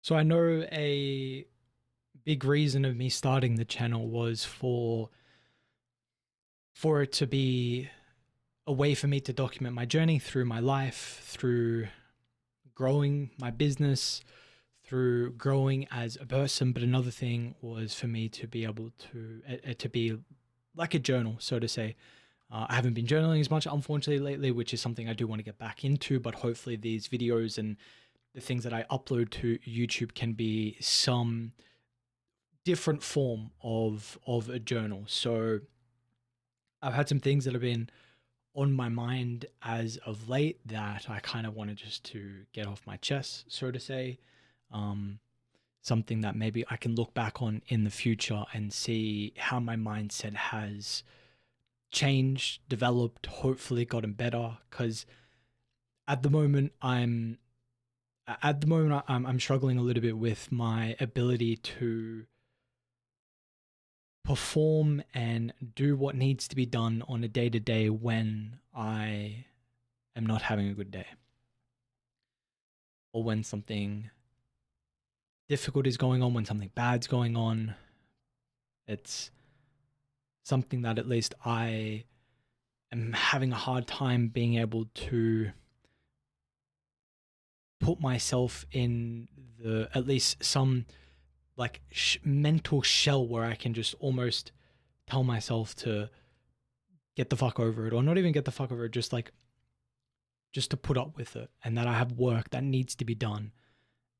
So I know a big reason of me starting the channel was for it to be a way for me to document my journey through my life, through growing my business, through growing as a person. But another thing was for me to be able to be like a journal, so to say. I haven't been journaling as much, unfortunately, lately, which is something I do want to get back into. But hopefully, these videos and the things that I upload to YouTube can be some different form of a journal. So I've had some things that have been on my mind as of late that I kind of wanted just to get off my chest, so to say. Um, Something that maybe I can look back on in the future and see how my mindset has changed, developed, hopefully gotten better. Because at the moment, I'm struggling a little bit with my ability to perform and do what needs to be done on a day to day when I am not having a good day or when something difficult is going on, when something bad's going on. It's something that at least I am having a hard time being able to put myself in the at least some like mental shell where I can just almost tell myself to get the fuck over it, or not even get the fuck over it, just to put up with it, and that I have work that needs to be done,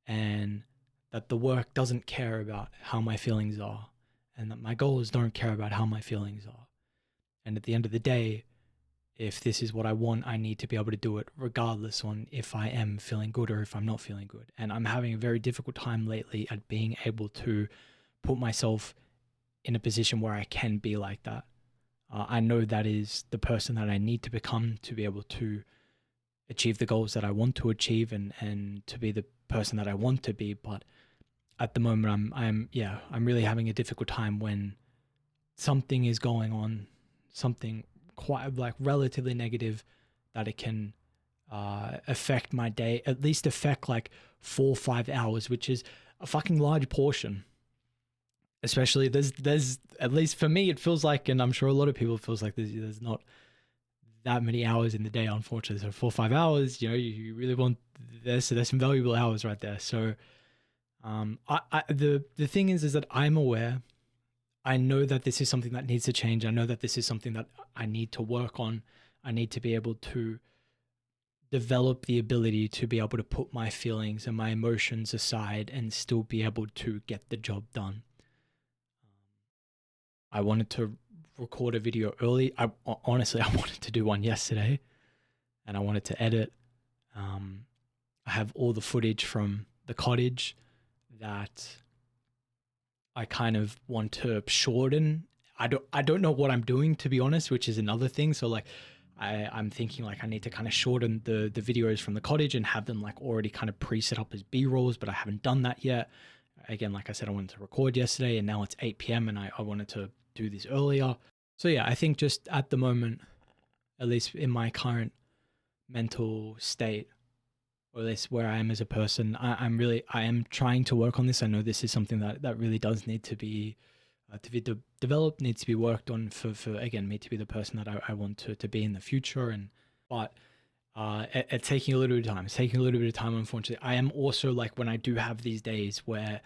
and that the work doesn't care about how my feelings are, and that my goals don't care about how my feelings are. And at the end of the day, if this is what I want, I need to be able to do it regardless on if I am feeling good or if I'm not feeling good. And I'm having a very difficult time lately at being able to put myself in a position where I can be like that. I know that is the person that I need to become to be able to achieve the goals that I want to achieve, and to be the person that I want to be. But at the moment, I'm really having a difficult time when something is going on, something quite like relatively negative, that it can affect my day, at least affect like 4 or 5 hours, which is a fucking large portion. Especially there's at least for me it feels like, and I'm sure a lot of people feels like there's not that many hours in the day, unfortunately. So 4 or 5 hours, you really want this. So there's some valuable hours right there. So the thing is that I'm aware. I know that this is something that needs to change. I know that this is something that I need to work on. I need to be able to develop the ability to be able to put my feelings and my emotions aside and still be able to get the job done. I wanted to record a video early. Honestly, I wanted to do one yesterday, and I wanted to edit. Um, I have all the footage from the cottage that I kind of want to shorten. I don't know what I'm doing, to be honest, which is another thing. So like I'm thinking like I need to kind of shorten the videos from the cottage and have them like already kind of pre-set up as B-rolls, but I haven't done that yet. Again, like I said, I wanted to record yesterday and now it's 8 p.m. and I wanted to do this earlier. So yeah, I think just at the moment, at least in my current mental state, or at least where I am as a person, I am trying to work on this. I know this is something that really does need to be developed, needs to be worked on for again me to be the person that I want to be in the future. And but it's taking a little bit of time. It's taking a little bit of time, unfortunately. I am also like when I do have these days where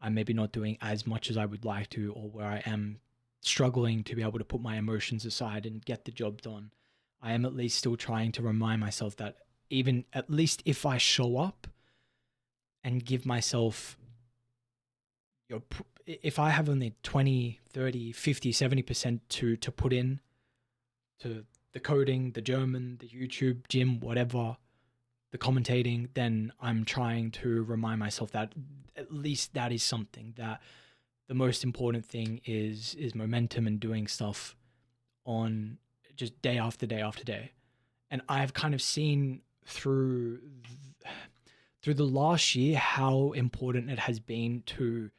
I'm maybe not doing as much as I would like to, or where I am struggling to be able to put my emotions aside and get the job done. I am at least still trying to remind myself that even at least if I show up and give myself your if I have only 20, 30, 50, 70% to put in to the coding, the German, the YouTube, gym, whatever, the commentating, then I'm trying to remind myself that at least that is something, that the most important thing is momentum and doing stuff on just day after day after day. And I've kind of seen through the last year how important it has been to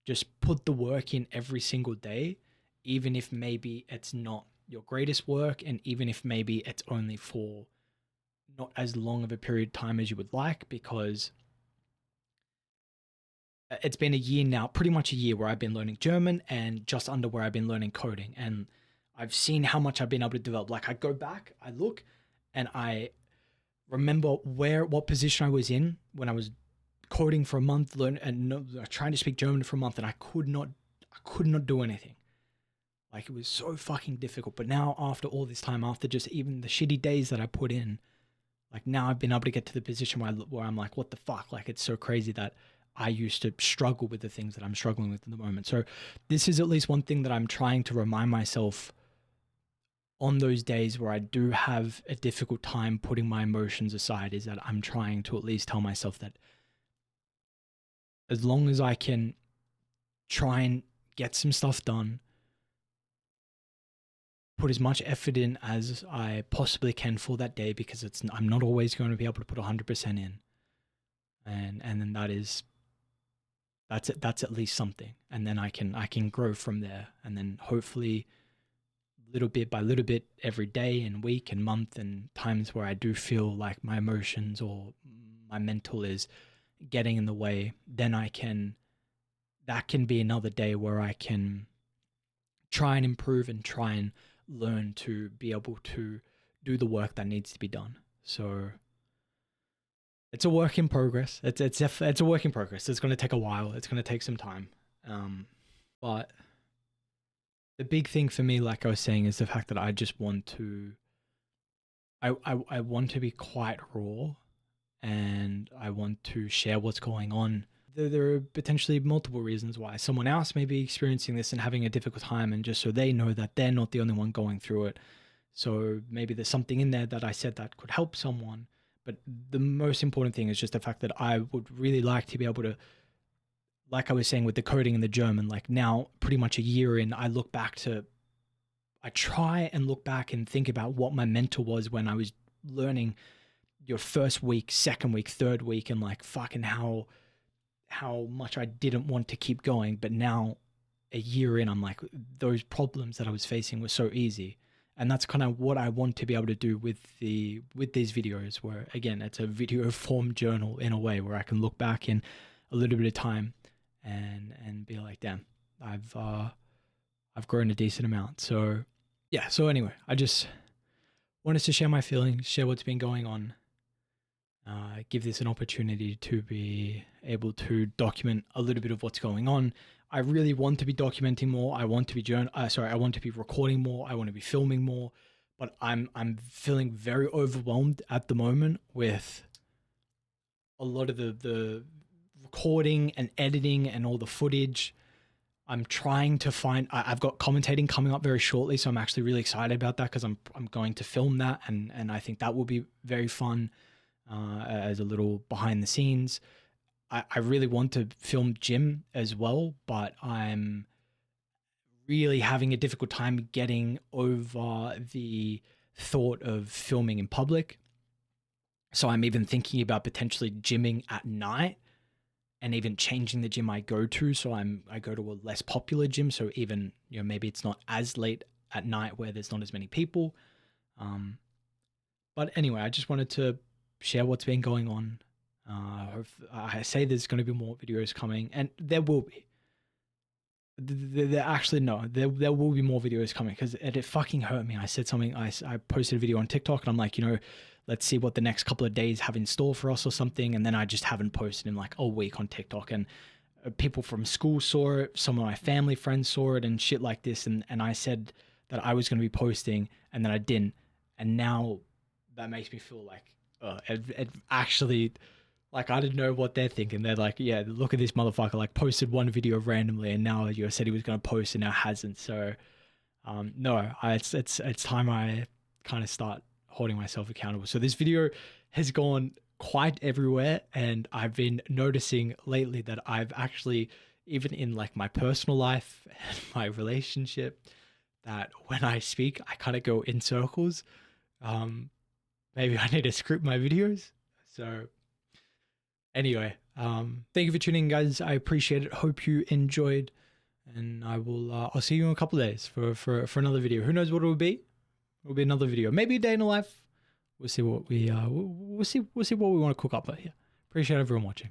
just put the work in every single day, even if maybe it's not your greatest work, and even if maybe it's only for not as long of a period of time as you would like, because it's been a year now, pretty much a year, where I've been learning German, and just under where I've been learning coding. And I've seen how much I've been able to develop. Like, I go back, I look, and I remember what position I was in when I was coding for a month, trying to speak German for a month, and I could not do anything. Like, it was so fucking difficult. But now, after all this time, after just even the shitty days that I put in, like, now I've been able to get to the position where I'm like, what the fuck? Like, it's so crazy that I used to struggle with the things that I'm struggling with at the moment. So this is at least one thing that I'm trying to remind myself on those days where I do have a difficult time putting my emotions aside, is that I'm trying to at least tell myself that as long as I can try and get some stuff done, put as much effort in as I possibly can for that day, because I'm not always going to be able to put 100% in. And then that's at least something. And then I can grow from there. And then hopefully, little bit by little bit, every day and week and month, and times where I do feel like my emotions or my mental is getting in the way, then that can be another day where I can try and improve and try and learn to be able to do the work that needs to be done. So it's a work in progress. It's a work in progress. It's going to take a while. It's going to take some time. But the big thing for me, like I was saying, is the fact that I just want to, I want to be quite raw, and I want to share what's going on. There are potentially multiple reasons why someone else may be experiencing this and having a difficult time, and just so they know that they're not the only one going through it. So maybe there's something in there that I said that could help someone. But the most important thing is just the fact that I would really like to be able to, like I was saying with the coding and the German, like now pretty much a year in, I try and look back and think about what my mental was when I was learning your first week, second week, third week, and like fucking how much I didn't want to keep going. But now a year in, I'm like, those problems that I was facing were so easy. And that's kind of what I want to be able to do with these videos, where again, it's a video form journal in a way, where I can look back in a little bit of time and be like, damn, I've grown a decent amount. So yeah. So anyway, I just wanted to share my feelings, share what's been going on, give this an opportunity to be able to document a little bit of what's going on. I really want to be documenting more. I want to be I want to be recording more. I want to be filming more, but I'm feeling very overwhelmed at the moment with a lot of the recording and editing and all the footage. I'm trying to find, I've got commentating coming up very shortly, so I'm actually really excited about that, because I'm going to film that, and I think that will be very fun as a little behind the scenes. I really want to film gym as well, but I'm really having a difficult time getting over the thought of filming in public. So I'm even thinking about potentially gymming at night, and even changing the gym I go to. So I go to a less popular gym. So even, maybe it's not as late at night where there's not as many people. But anyway, I just wanted to share what's been going on. I say there's going to be more videos coming, and there will be. There will be more videos coming, because it fucking hurt me. I said something, I posted a video on TikTok, and I'm like, let's see what the next couple of days have in store for us or something. And then I just haven't posted in like a week on TikTok, and people from school saw it. Some of my family friends saw it and shit like this. And I said that I was going to be posting, and then I didn't. And now that makes me feel like, it actually, like, I didn't know what they're thinking. They're like, yeah, look at this motherfucker, like posted one video randomly, and now you said he was going to post and now hasn't. So, no, it's time I kind of start holding myself accountable. So this video has gone quite everywhere, and I've been noticing lately that I've actually, even in like my personal life and my relationship, that when I speak, I kind of go in circles. Maybe I need to script my videos. So anyway, thank you for tuning in, guys. I appreciate it. Hope you enjoyed, and I'll see you in a couple of days for another video. Who knows what it will be? It will be another video, maybe a day in the life. We'll see what we'll see what we want to cook up here. Appreciate everyone watching.